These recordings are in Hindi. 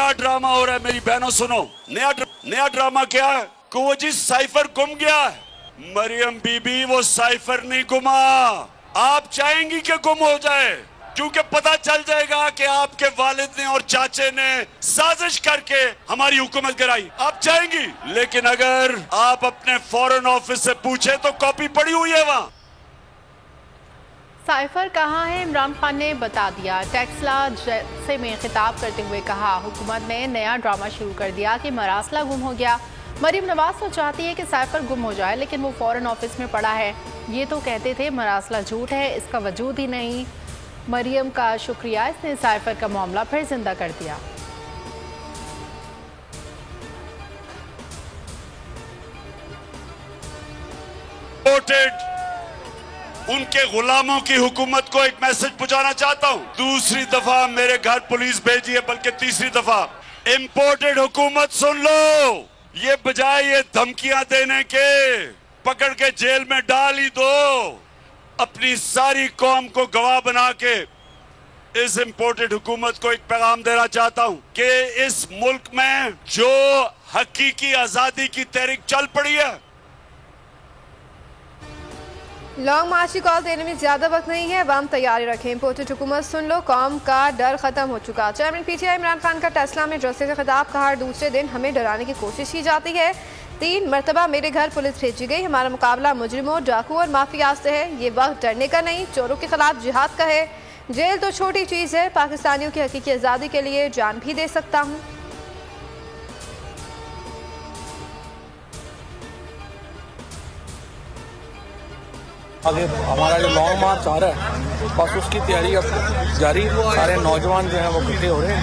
नया ड्रामा हो रहा है। मेरी बहनों सुनो, नया ड्रामा क्या है कि वो जी साइफर गुम गया है। मरियम बीबी, वो साइफर नहीं गुमा। आप चाहेंगी कि गुम हो जाए, क्योंकि पता चल जाएगा कि आपके वालिद ने और चाचे ने साजिश करके हमारी हुकूमत गिराई। आप चाहेंगी, लेकिन अगर आप अपने फॉरेन ऑफिस से पूछे तो कॉपी पड़ी हुई है वहां। साइफर कहाँ है, इमरान खान ने बता दिया। टेक्सला जलसे में खिताब करते हुए कहा, हुकूमत ने नया ड्रामा शुरू कर दिया कि मरासला गुम हो गया। मरीम नवाज तो चाहती है कि साइफर गुम हो जाए, लेकिन वो फॉरेन ऑफिस में पड़ा है। ये तो कहते थे मरासला झूठ है, इसका वजूद ही नहीं। मरियम का शुक्रिया, इसने साइफर का मामला फिर जिंदा कर दिया। उनके गुलामों की हुकूमत को एक मैसेज पहुंचाना चाहता हूं। दूसरी दफा मेरे घर पुलिस भेजी है, बल्कि तीसरी दफा। इंपोर्टेड हुकूमत सुन लो, ये बजाय ये धमकियां देने के पकड़ के जेल में डाल ही दो। अपनी सारी कौम को गवाह बना के इस इंपोर्टेड हुकूमत को एक पैगाम देना चाहता हूं कि इस मुल्क में जो हकीकी आजादी की तहरीक चल पड़ी है, लॉन्ग मार्च की कॉल देने में ज्यादा वक्त नहीं है, अवाम तैयारी रखें। इंपोर्टेड हुकूमत सुन लो, कौम का डर खत्म हो चुका। चेयरमैन पीटीआई इमरान खान का टेस्ला में जलसे का खिताब। कहा, दूसरे दिन हमें डराने की कोशिश की जाती है। 3 मरतबा मेरे घर पुलिस भेजी गई। हमारा मुकाबला मुजरिमों, डाकू और माफिया से है। ये वक्त डरने का नहीं, चोरों के खिलाफ जिहाद का है। जेल तो छोटी चीज है, पाकिस्तानियों की हकीकी आज़ादी के लिए जान भी दे सकता हूँ। आगे हमारा जो लॉन्ग मार्च आ रहा है, बस उसकी तैयारी अब जारी। सारे नौजवान जो हैं वो इकट्ठे हो रहे हैं।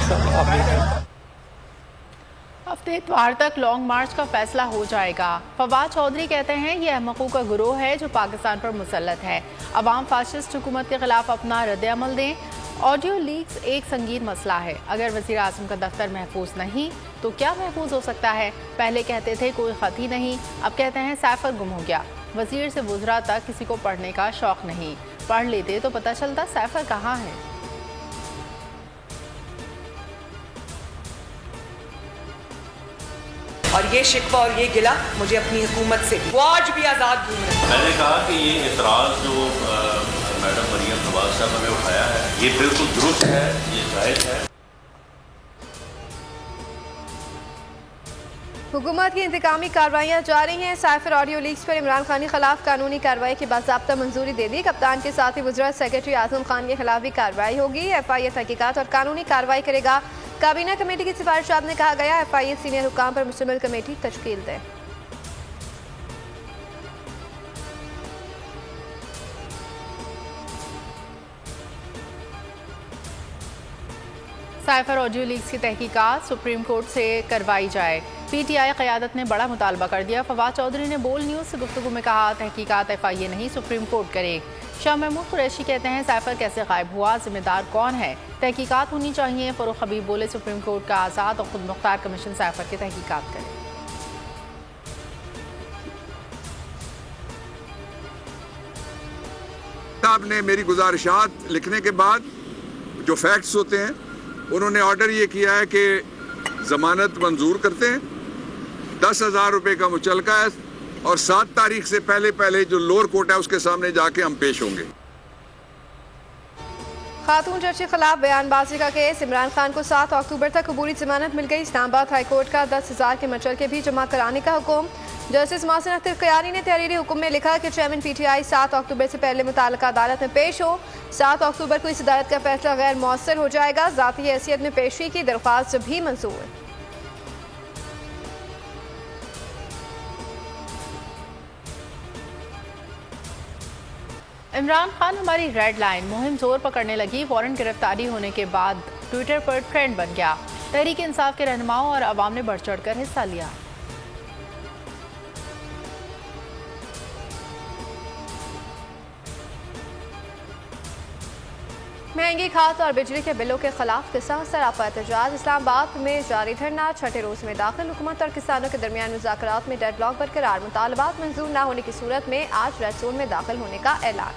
हफ्ते इतवार तक लॉन्ग मार्च का फैसला हो जाएगा। फवाद चौधरी कहते हैं, ये अहमकों का गिरोह है जो पाकिस्तान पर मुसल्लत है। अवाम फाशिस्ट हुकूमत के खिलाफ अपना रद्द-ए-अमल दें। ऑडियो लीक्स एक संगीन मसला है। अगर वज़ीर आज़म का दफ्तर महफूज नहीं तो क्या महफूज हो सकता है? पहले कहते थे कोई खत ही नहीं, अब कहते हैं साइफर गुम हो गया। वजीर से वुज़रा तक किसी को पढ़ने का शौक नहीं। पढ़ लेते तो पता चलता साइफर कहाँ है। और ये शिकवा और ये गिला मुझे अपनी हुकूमत से, वो आज भी आज़ाद घूम रहे हैं। मैंने कहा कि ये इतराज़ जो मैडम मरियम नवाज साहब ने उठाया है, ये बिल्कुल दुरुस्त है, ये जायज़ है। हुकूमत की इंतकामी कार्रवाइयाँ जारी हैं। साइफर ऑडियो लीक्स पर इमरान खान के खिलाफ कानूनी कार्रवाई की बाज़ाब्ता मंजूरी दे दी। कप्तान के साथ ही वज़ीर सेक्रेटरी आज़म खान के खिलाफ भी कार्रवाई होगी। FIA तहकीकात और कानूनी कार्रवाई करेगा। काबीना कमेटी की सिफारिशात में कहा गया, FIA सीनियर हुकाम पर मुश्तमिल कमेटी तश्कील दे। साइफर ऑडियो लीक्स की तहकीकात सुप्रीम कोर्ट से करवाई जाए। PTI क़यादत ने बड़ा मुतालबा कर दिया। फवाद चौधरी ने बोल न्यूज़ से गुफ्तगू में कहा, तहकीकात FIA नहीं सुप्रीम कोर्ट करे। शाह महमूद कुरैशी कहते हैं, साइफर कैसे गायब हुआ, जिम्मेदार कौन है, तहकीकात होनी चाहिए। फ़रूख हबीब बोले, सुप्रीम कोर्ट का आज़ाद और खुद मुख्तार कमीशन साइफर की तहकीकात करे। आपने मेरी गुजारिशात लिखने के बाद जो फैक्ट्स होते हैं, उन्होंने ऑर्डर ये किया है कि जमानत मंजूर करते हैं। 10,000 रुपये का मुचलका है और 7 तारीख से पहले जो लोअर कोर्ट है उसके सामने जाके हम पेश होंगे। खातून जज के खिलाफ बयानबाजी का केस। इमरान खान को 7 अक्टूबर तक कबूली जमानत मिल गई। इस्लामाबाद हाई कोर्ट का 10,000 के मुचलके भी जमा कराने का हुक्म। जस्टिस मोहसिन अख्तर क़यानी ने तहरीरी हुक्म में लिखा कि चेयरमैन PTI 7 अक्टूबर से पहले मुताल्लिका अदालत में पेश हो। 7 अक्टूबर को इस अदालत का फैसला गैर मौसर हो जाएगा। ज़ाती हैसियत में पेशी की दरख्वास्त भी मंजूर। इमरान खान हमारी रेड लाइन मुहिम जोर पकड़ने लगी। वारंट गिरफ्तारी होने के बाद ट्विटर पर ट्रेंड बन गया। तहरीक इंसाफ के रहनुमाओं और अवाम ने बढ़ चढ़कर हिस्सा लिया। महंगी खाद और बिजली के बिलों के खिलाफ किसान सरापा एहतजाज। इस्लामाबाद में जारी धरना 6ठे रोज में दाखिल। हुकूमत और किसानों के दरमियान मुज़ाकरात में डेडलॉक बरकरार। मुतालबात मंजूर न होने की सूरत में आज रेड जोन में दाखिल होने का ऐलान।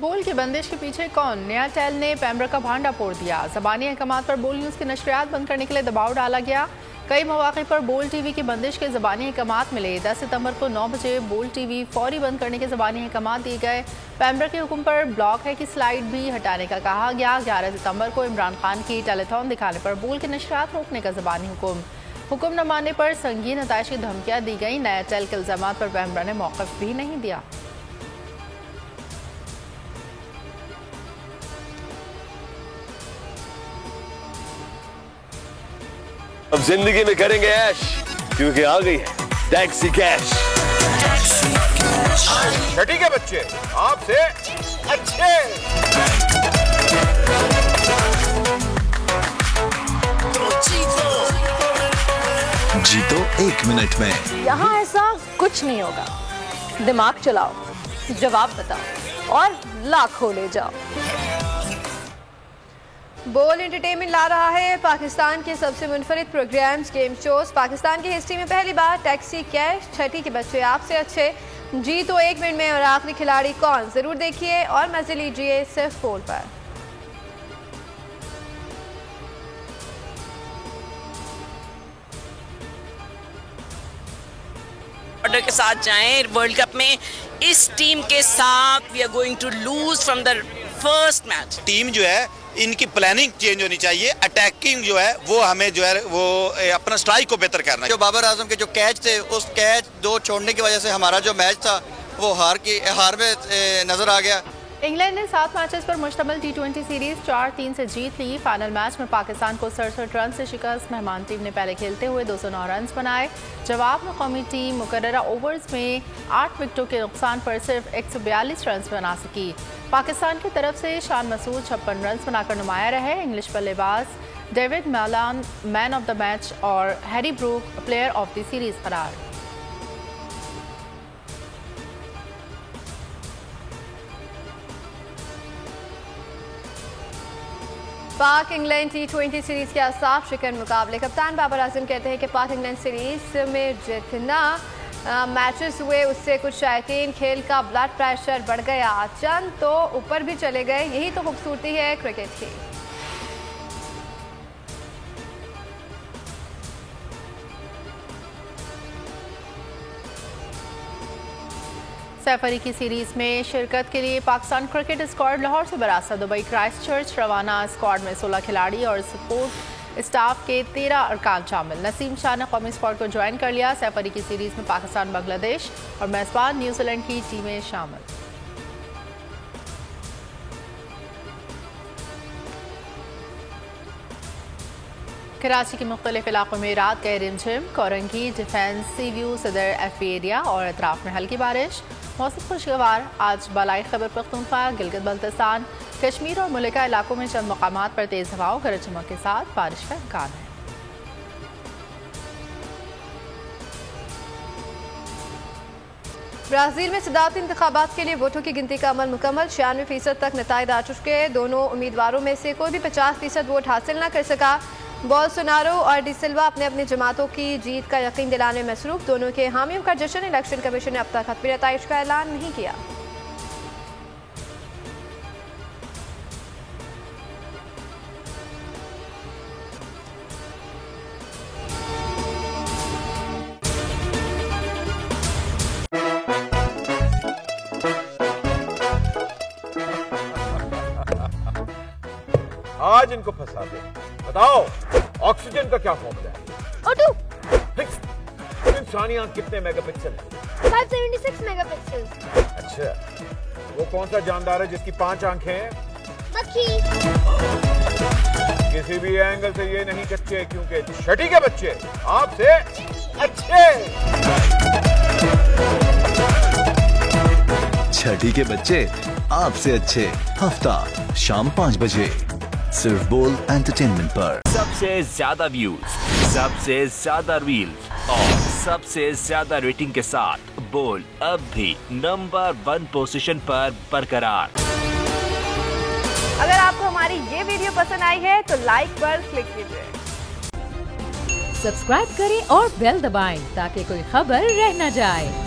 बोल की बंदिश के पीछे कौन? नया टेल ने पैम्बर का भांडा फोड़ दिया। ज़बानी अहकामात पर बोल न्यूज़ की नशरियात बंद करने के लिए दबाव डाला गया। कई मौक़े पर बोल टीवी की बंदिश के ज़बानी अहकामात मिले। 10 सितंबर को 9 बजे बोल टीवी फौरी बंद करने के ज़बानी अहकामात दिए गए। पैम्बर के हुक्म पर ब्लॉक है कि स्लाइड भी हटाने का कहा गया। 11 सितंबर को इमरान खान की टेलीथॉन दिखाने पर बोल की नशरियात रोकने का ज़बानी हुक्म न मानने पर संगीन नताइश की धमकियाँ दी गई। नया टेल के इल्ज़ामात पर पैम्बर ने मौक़िफ़ भी नहीं दिया। अब जिंदगी में करेंगे ऐश, क्योंकि आ गई है टैक्सी कैश। छठी के बच्चे आपसे अच्छे। जीतो 1 मिनट में। यहाँ ऐसा कुछ नहीं होगा। दिमाग चलाओ, जवाब बताओ और लाखों ले जाओ। बोल एंटरटेनमेंट ला रहा है पाकिस्तान के सबसे मुनफरिद प्रोग्राम्स, गेम शोज। पाकिस्तान की हिस्ट्री में पहली बार टैक्सी कैश, छठी के बच्चे आपसे अच्छे, जीतो 1 मिनट में और आखिरी खिलाड़ी कौन, जरूर देखिए और मजे लीजिए सिर्फ बोल पर। ऑर्डर के साथ जाएं वर्ल्ड कप में। इस टीम के साथ we are going to lose from the first match. Team जो है इनकी प्लानिंग चेंज होनी चाहिए। अटैकिंग जो है वो हमें जो है वो अपना स्ट्राइक को बेहतर करना है। जो बाबर आजम के जो कैच थे, उस कैच 2 छोड़ने की वजह से हमारा जो मैच था वो हार में नजर आ गया। इंग्लैंड ने 7 मैचेस पर मुश्तमिल T20 सीरीज 4-3 से जीत ली। फाइनल मैच में पाकिस्तान को 67 रन से शिकस्त। मेहमान टीम ने पहले खेलते हुए 209 रन बनाए। जवाब में कौमी टीम मुकर्ररा ओवर्स में 8 विकेटों के नुकसान पर सिर्फ 142 रन बना सकी। पाकिस्तान की तरफ से शान मसूद 56 रन बनाकर नुमाया रहे। इंग्लिश बल्लेबाज David Malan man of the match और Harry Brook player of the series करार। पाक इंग्लैंड T20 सीरीज के असाफ शिकन मुकाबले। कप्तान बाबर आजम कहते हैं कि पाक इंग्लैंड सीरीज में जितना मैचेस हुए उससे कुछ शायकीन खेल का ब्लड प्रेशर बढ़ गया, चंद तो ऊपर भी चले गए। यही तो खूबसूरती है क्रिकेट की। सैफ अली की सीरीज में शिरकत के लिए पाकिस्तान क्रिकेट स्क्वाड लाहौर से बरासा दुबई क्राइस्टचर्च रवाना। स्क्वाड में 16 खिलाड़ी और सपोर्ट स्टाफ के 13 अरकान शामिल। नसीम शाह ने कौमी स्क्वाड को ज्वाइन कर लिया। सैफ अली की सीरीज में पाकिस्तान, बांग्लादेश और मेजबान न्यूजीलैंड की टीमें शामिल। कराची के मुख्तलिफ इलाकों में रात गए रिमझिम, कोरंगी, डिफेंस, सी व्यू, सदर FP एरिया और अतराफ में हल्की बारिश। मौसम खुशगवार। आज बालाई खैबर पख्तूनख्वा, गिलगित बल्तिस्तान, कश्मीर और मुल्का इलाकों में चंद मकामात पर तेज हवाओं गरज चमक के साथ बारिश का इम्कान है। ब्राजील में सदारती इंतखाबात के लिए वोटों की गिनती का अमल मुकम्मल। 96% तक नताइज आ चुके। दोनों उम्मीदवारों में से कोई भी 50% वोट हासिल न कर सका। बोल्सोनारो और डी सिल्वा अपने अपने जमातों की जीत का यकीन दिलाने में मसरूफ। दोनों के हामियों का जश्न। इलेक्शन कमीशन ने अब तक हतमी नताइज का ऐलान नहीं किया। आज इनको फंसा दे। बताओ ऑक्सीजन का क्या फॉर्मूला है? O2। इंसानी आंख कितने मेगापिक्सल है? 576 मेगापिक्सल। अच्छा, वो कौन सा जानदार है जिसकी 5 आंखें हैं? मक्खी। किसी भी एंगल से ये नहीं कच्चे, क्योंकि छठी के बच्चे आपसे अच्छे। छठी के बच्चे आपसे अच्छे। हफ्ता शाम 5 बजे सिर्फ बोल एंटरटेनमेंट पर। सबसे ज्यादा व्यूज, सबसे ज्यादा रील्स और सबसे ज्यादा रेटिंग के साथ बोल अब भी नंबर 1 पोजीशन पर बरकरार। अगर आपको हमारी ये वीडियो पसंद आई है तो लाइक पर क्लिक कीजिए, सब्सक्राइब करें और बेल दबाएं ताकि कोई खबर रह न जाए।